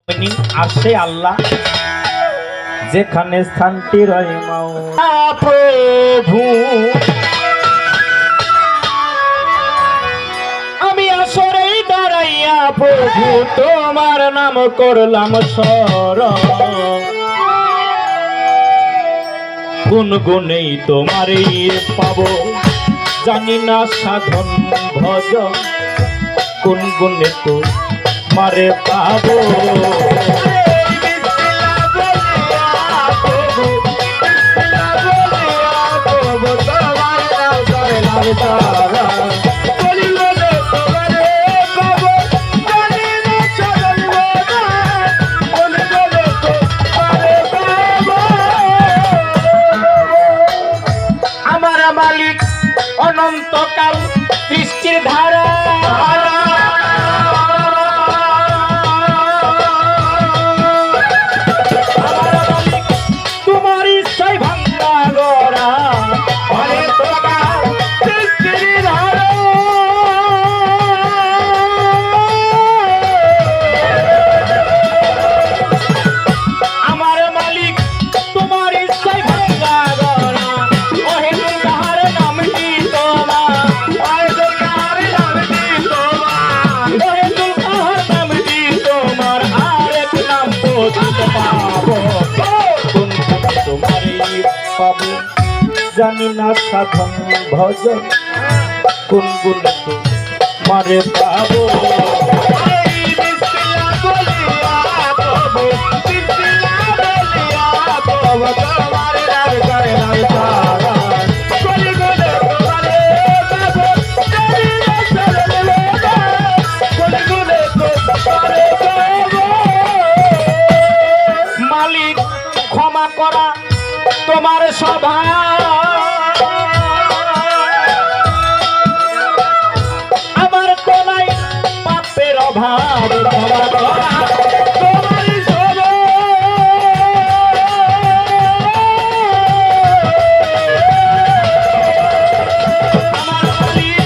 আসে আল্লাহ যেখানে স্থানটি রয় মাও প্রভু আমি আসরে দাঁড়াইয়া প্রভু তোমার নাম করলাম স্মরণ গুনগুনেই তোমারই পাবো জানি না সাধন ভজন কোন গুণে তো মারে পাবো আমার মালিক অনন্তকাল সৃষ্টির ধারা জানি না সাধন ভজন কোন গুণে মারে পাবো মালিক ক্ষমা করা তোমার সভা আমার কোনায় পাপের অভাব ক্ষমা করা তোমার সভা আমার মালিক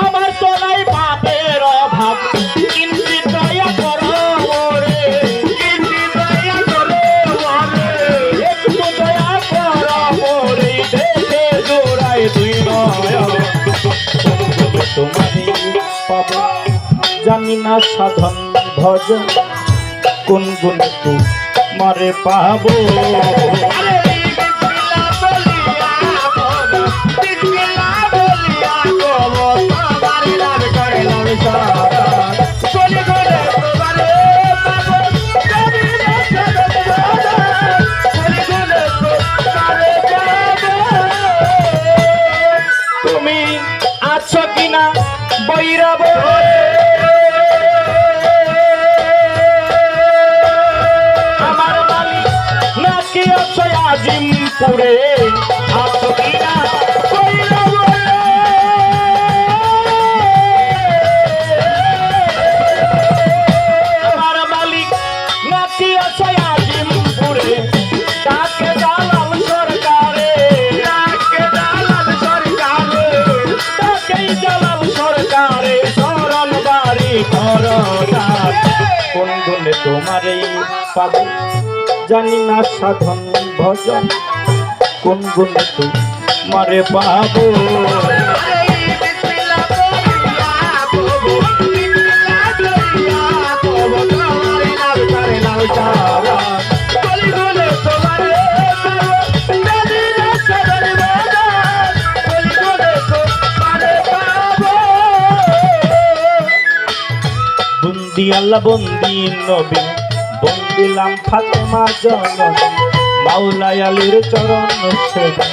আমার কোনায় পাপের অভাব কিঞ্চিৎ দয়া করো ওরে কিঞ্চিৎ দয়া করো ওরে একটু দয়া করো ওরে দেখে জোড়ায় তুই নয় তোমারই পাবো জানি না সাধন ভজন কোন গুণে তু মারে পাবো তুমি আছো কিনা বৈরব আমার মালিক নাকি আছো আজিমপুরে আছো কিনা বৈরব আমার মালিক নাকি আছো আজিমপুরে তাকে দালাল সরকারে তাকে দালাল সরকারে তাকে দালাল সরকারে শরণ বাড়ি করোনা কোন গুণে তোমারই পাবো জানি না সাধন ভজন কোন গুণে তোমারে পাবো বন্দি আল্লাহ বন্দি নবী বন্দিলাম ফাতেমা জননী মাওলাই আলীর চরণ সেবা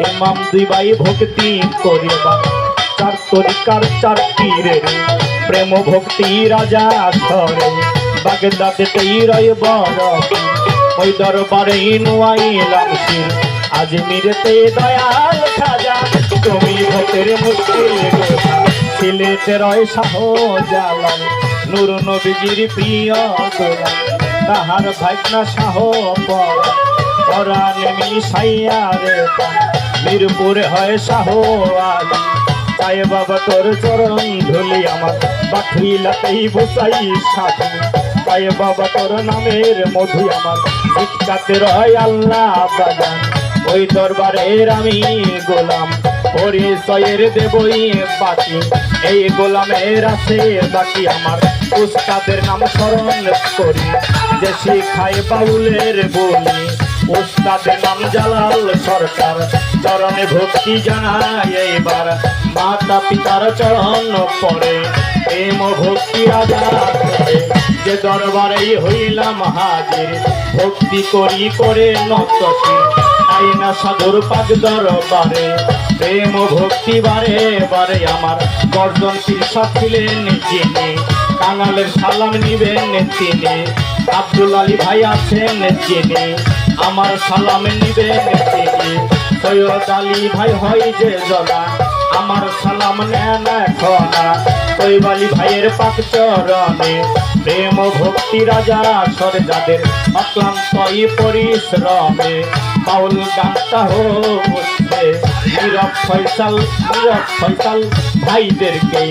ইমাম দুই ভাই ভক্তি করিবা চার তরিকার চার পীরের প্রেম ভক্তি রাজা সরে বাগদাদেতেই রয় বড় ওই দরবারে নুয়াইলাম শির আজমিরেতে দয়াল খাজা তুমি ভক্তের মুশকিল গোথা সিলেটে রয় শাহ জালাল নূর নবীজির প্রিয় গোলাম তাহার ভাইকনা শাহ পরাণে মিশাইয়া রে মিরপুরে হয় শাহ আলী চায় বাবা তোর চরণ ধুলি আমার বাথিলাতেই বসাই সাথে তাই বাবা তোর নামের মধু আমার শিক্ষাতে রয় আল্লাহ বাজান ওই দরবারের আমি গোলাম পরিচয়ের দেবই বাকি এই গোলামের আছে বাকি আমার উস্তাদের নাম স্মরণ করি যে শিখায় বাউলের বলি উস্তাদের নাম জালাল সরকার চরণে ভক্তি জানায় এইবার মাতা পিতার চরণ পড়ে প্রেম ভক্তি আজাদ করে যে দরবারেই হইলাম হাজির ভক্তি করি করে নতশির আইনা সাধুর পাক দরবারে প্রেম ভক্তি বারে বারে আমার গর্জন শীর্ষক ছিলেন যিনি কাঙালের সালাম নিবেন তিনি আব্দুল আলী ভাই আছেন যিনি আমার সালাম নিবেন তিনি সৈয়দ আলী ভাই হয় যে জলা আমার সালাম নেন খনা তৈব আলী ভাইয়ের পাক চরণে প্রেম ভক্তি রাজা সর যাদের অক্লান্তই পরিশ্রমে বাউল গানটা হচ্ছে নীরব ফয়সাল ভাইদেরকে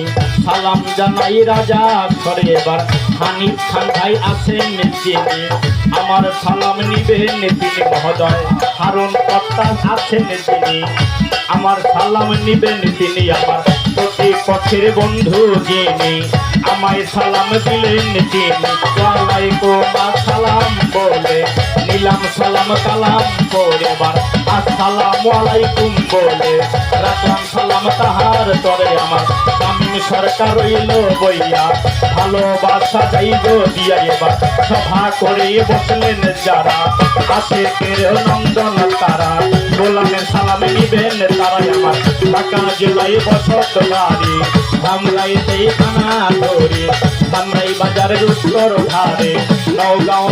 সালাম জানাই রাজা সরে এবার হানিফ খান ভাই আছেন যিনি আমার সালাম নিবেন তিনি মহোদয় হারুন কর্তা আছেন যিনি আমার সালাম নিবেন তিনি আমার প্রতিপক্ষের বন্ধু যিনি আমায় সালাম দিলেন তিনি ওয়ালাইকুম আসসালাম বলে নিলাম সালাম কালাম করে এবার আসসালামু আলাইকুম বলে রাখলাম সালাম তাহার তরে আমার স্বামী সরকার রইল বইয়া ভালোবাসা যাইব দিয়া এবার সভা করে বসলেন যারা আশেকের নন্দন তারা গোলামের সালাম নিবেন তারাই আমার ঢাকা জেলায় বসত বাড়ি ধামরাইতেই থানা ধরে ধামরাই বাজারের উত্তর ধারে নওগাঁও